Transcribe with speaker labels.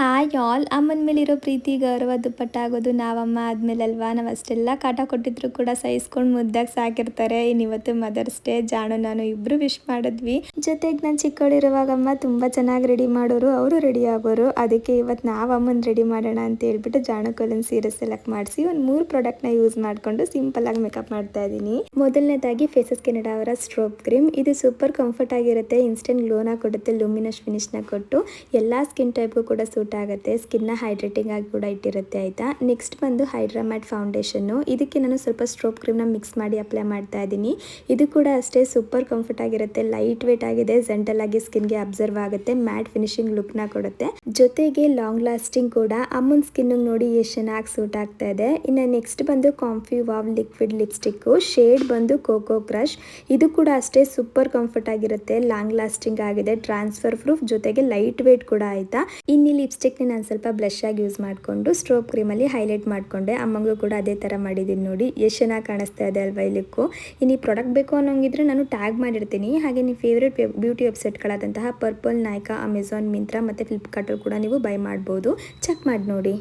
Speaker 1: Hi all. ಅಮ್ಮನ ಮೇಲಿರೋ ಪ್ರೀತಿ ಗೌರವ ದುಪ್ಪಟ್ಟ ಆಗೋದು ನಾವಮ್ಮ ಆದ್ಮೇಲೆ ಅಲ್ವಾ. ನಾವು ಅಷ್ಟೆಲ್ಲ ಕಾಟ ಕೊಟ್ಟಿದ್ರು ಕೂಡ ಸಹಿಸ್ಕೊಂಡು ಮುದ್ದಾಗಿ ಸಾಕಿರ್ತಾರೆ. ಇವತ್ತು ಮದರ್ಸ್ ಡೇ. ಜಾಣು ನಾನು ಇಬ್ರು ವಿಶ್ ಮಾಡಿದ್ವಿ. ಜೊತೆಗೆ ನಾನು ಚಿಕ್ಕವಳಿರುವಾಗಮ್ಮ ತುಂಬ ಚೆನ್ನಾಗಿ ರೆಡಿ ಮಾಡೋರು, ಅವರು ರೆಡಿ ಆಗೋರು. ಅದಕ್ಕೆ ಇವತ್ತು ನಾವು ಅಮ್ಮನ ರೆಡಿ ಮಾಡೋಣ ಅಂತ ಹೇಳ್ಬಿಟ್ಟು ಜಾಣಕ್ಕೊಂದು ಸೀರೆ ಸೆಲೆಕ್ಟ್ ಮಾಡಿಸಿ ಒಂದು 3 ಪ್ರಾಡಕ್ಟ್ನ ಯೂಸ್ ಮಾಡಿಕೊಂಡು ಸಿಂಪಲ್ ಆಗಿ ಮೇಕಪ್ ಮಾಡ್ತಾ ಇದ್ದೀನಿ. ಮೊದಲನೇದಾಗಿ ಫೇಸಸ್ ಕೆನಡಾ ಅವರ ಸ್ಟ್ರೋಬ್ ಕ್ರೀಮ್. ಇದು ಸೂಪರ್ ಕಂಫರ್ಟ್ ಆಗಿರುತ್ತೆ, ಇನ್ಸ್ಟೆಂಟ್ ಗ್ಲೋನ ಕೊಡುತ್ತೆ, ಲೂಮಿನಸ್ ಫಿನಿಶ್ನ ಕೊಟ್ಟು ಎಲ್ಲ ಸ್ಕಿನ್ ಟೈಪ್ಗೂ ಕೂಡ ಸೂಟ್ ಆಗುತ್ತೆ. ಸ್ಕಿನ್ನ ಹೈಡ್ರೇಟಿಂಗ್ ಆಗಿ ಕೂಡ ಇಟ್ಟಿರುತ್ತೆ ಆಯ್ತಾ. ನೆಕ್ಸ್ಟ್ ಬಂದು ಹೈಡ್ರಾ ಮ್ಯಾಟ್ ಫೌಂಡೇಶನ್. ಇದಕ್ಕೆ ನಾನು ಸ್ವಲ್ಪ ಸ್ಟ್ರೋಬ್ ಕ್ರೀಮ್ನ ಮಿಕ್ಸ್ ಮಾಡಿ ಅಪ್ಲೈ ಮಾಡ್ತಾ ಇದ್ದೀನಿ. ಇದು ಕೂಡ ಅಷ್ಟೇ ಸೂಪರ್ ಕಂಫರ್ಟ್ ಆಗಿರುತ್ತೆ, ಲೈಟ್ ವೇಟ್ ಆಗಿದೆ, ಜೆಂಟಲ್ ಆಗಿ ಸ್ಕಿನ್ಗೆ ಅಬ್ಸರ್ವ್ ಆಗುತ್ತೆ, ಮ್ಯಾಟ್ ಫಿನಿಶಿಂಗ್ ಲುಕ್ನ ಕೊಡುತ್ತೆ. ಜೊತೆಗೆ ಲಾಂಗ್ ಲಾಸ್ಟಿಂಗ್ ಕೂಡ. ಅಮ್ಮನ ಸ್ಕಿನ್ ನೋಡಿ ಎಷ್ಟು ಚೆನ್ನಾಗಿ ಸೂಟ್ ಆಗ್ತಾ ಇದೆ. ಇನ್ನು ನೆಕ್ಸ್ಟ್ ಬಂದು comfy wow liquid lipstick. Shade ಬಂದು ಕೋಕೋ ಕ್ರಶ್. ಇದು ಕೂಡ ಅಷ್ಟೇ ಸೂಪರ್ ಕಂಫರ್ಟ್ ಆಗಿರುತ್ತೆ, ಲಾಂಗ್ ಲಾಸ್ಟಿಂಗ್ ಆಗಿದೆ, ಟ್ರಾನ್ಸ್ಫರ್ ಪ್ರೂಫ್, ಜೊತೆಗೆ ಲೈಟ್ ವೇಟ್ ಕೂಡ ಆಯ್ತಾ. ಇನ್ನು ಲಿಪ್ಸ್ಟಿಕ್ನ ನಾನು ಸ್ವಲ್ಪ ಬ್ಲಷ್ ಆಗಿ ಯೂಸ್ ಮಾಡಿಕೊಂಡು ಸ್ಟ್ರೋಬ್ ಕ್ರೀಮಲ್ಲಿ ಹೈಲೈಟ್ ಮಾಡಿಕೊಂಡೆ. ಅಮ್ಮಂಗೂ ಕೂಡ ಅದೇ ಥರ ಮಾಡಿದ್ದೀನಿ ನೋಡಿ, ಎಷ್ಟು ಚೆನ್ನಾಗಿ ಕಾಣಿಸ್ತಾ ಇದೆ ಅಲ್ವಾ ಈ ಲುಕ್ಕು. ಇನ್ನು ಈ ಪ್ರಾಡಕ್ಟ್ ಬೇಕು ಅನ್ನೋಂಗಿದ್ರೆ ನಾನು ಟ್ಯಾಗ್ ಮಾಡಿರ್ತೀನಿ. ಹಾಗೆ ನಿಮ್ಮ ಫೇವ್ರೇಟ್ ಬ್ಯೂಟಿ ವೆಬ್ಸೈಟ್ಗಳಾದಂತಹ ಪರ್ಪಲ್, ನೈಕಾ, ಅಮೆಝಾನ್, ಮಿಂತ್ರಾ ಮತ್ತು ಫ್ಲಿಪ್ಕಾರ್ಟಲ್ಲಿ ಕೂಡ ನೀವು ಬೈ ಮಾಡ್ಬೋದು. ಚೆಕ್ ಮಾಡಿ ನೋಡಿ.